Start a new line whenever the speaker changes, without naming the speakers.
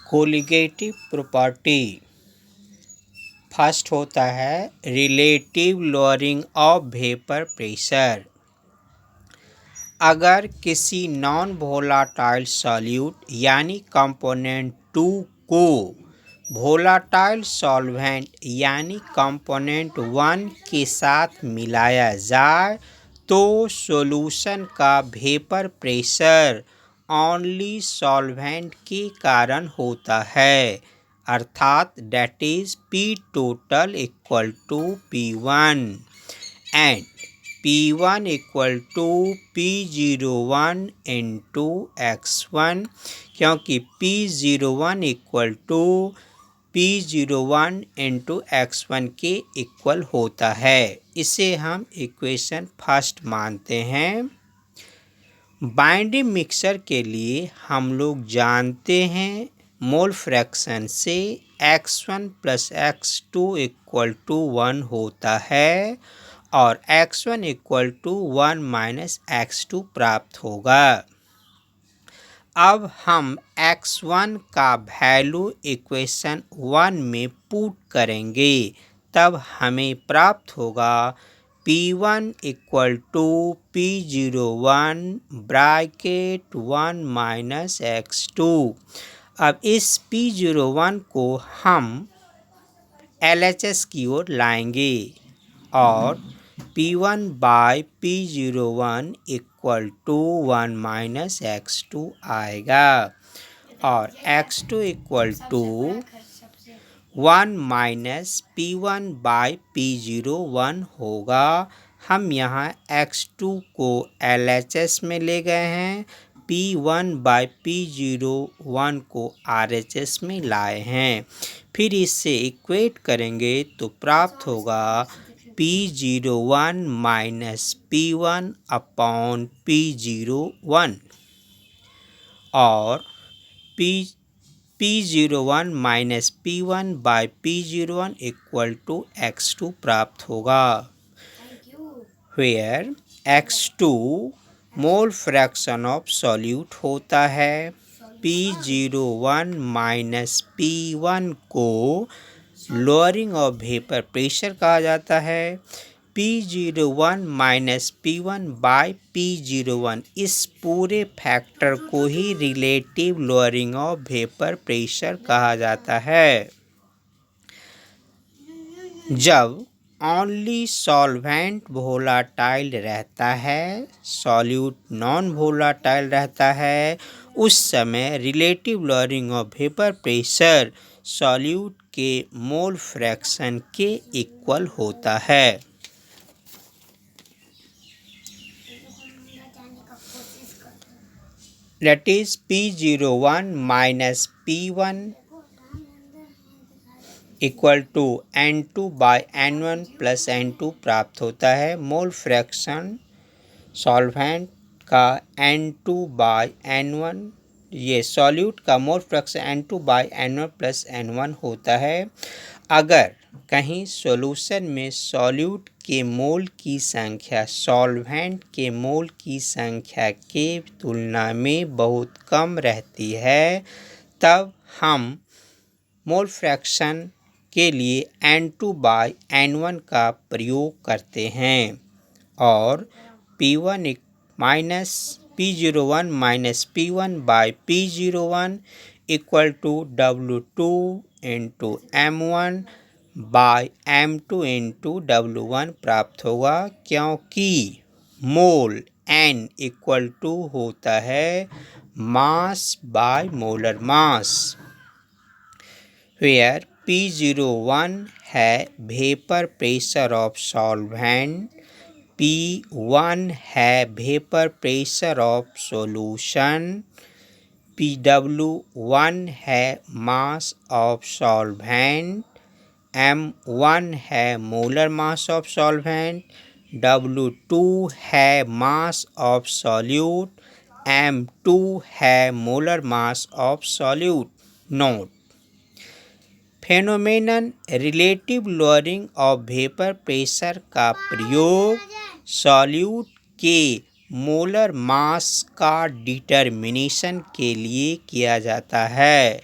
Colligative property. First होता है relative lowering of vapour pressure. अगर किसी नॉन वोलाटाइल सॉल्यूट यानी कंपोनेंट 2 को वोलाटाइल सॉल्वेंट यानी कंपोनेंट 1 के साथ मिलाया जाए तो सॉल्यूशन का वेपर प्रेशर ओनली सॉल्वेंट के कारण होता है, अर्थात that is P total equal to P1 and P1 equal to P01 into X1, क्योंकि P01 equal to P01 into X1 के इक्वल होता है। इसे हम इक्वेशन फर्स्ट मानते हैं। बाइंडिंग मिक्सर के लिए हम लोग जानते हैं मोल फ्रैक्शन से X1 plus X2 equal to 1 होता है और X1 equal to 1 minus X2 प्राप्त होगा। अब हम X1 का वैल्यू इक्वेशन 1 में पुट करेंगे, तब हमें प्राप्त होगा P1 equal to P01 bracket 1 minus X2। अब इस P01 को हम LHS की ओर लाएंगे और P1 by P01 equal to 1 minus X2 आएगा और X2 equal to 1 minus P1 by P01 होगा। हम यहाँ X2 को LHS में ले गए हैं, P1 बाय P01 को RHS में लाए हैं। फिर इससे इक्वेट करेंगे तो प्राप्त होगा P01 minus P1 upon P01 और P01 minus P1 by P01 equal to X2 प्राप्त होगा, where X2 mole fraction of solute होता है। P01 माइनस P1 को लोअरिंग ऑफ वेपर प्रेशर कहा जाता है। P01 minus P1 by P01 इस पूरे फैक्टर को ही relative lowering of vapour pressure कहा जाता है। जब ओनली सॉल्वेंट वोलाटाइल रहता है, सॉल्यूट नॉन वोलाटाइल रहता है, उस समय relative lowering of vapour pressure solute के मोल फ्रैक्शन के इक्वल होता है। That is P01 minus P1 equal to N2 by N1 plus N2 प्राप्त होता है। मोल फ्रैक्शन सॉल्वेंट का N2 बाय N1, ये सॉल्यूट का mole fraction N2 by N1 plus N1 होता है। अगर कहीं सॉल्यूशन में सॉल्यूट के मोल की संख्या सॉल्वेंट के मोल की संख्या के तुलना में बहुत कम रहती है, तब हम मोल फ्रैक्शन के लिए N2 बाय N1 का प्रयोग करते हैं और P01 minus P1 by P01 equal to W2 into M1 by M2 into W1 प्राप्त होगा, क्योंकि मोल N इक्वल टू होता है mass by molar mass, where P01 है vapour pressure of solvent, P1 है vapour pressure of solution, PW1 है mass of solvent, M1 है molar mass of solvent, W2 है मास ऑफ सॉल्यूट, M2 है molar mass of solute. Note: phenomenon relative lowering of vapour pressure का प्रयोग solute के molar mass का determination के लिए किया जाता है।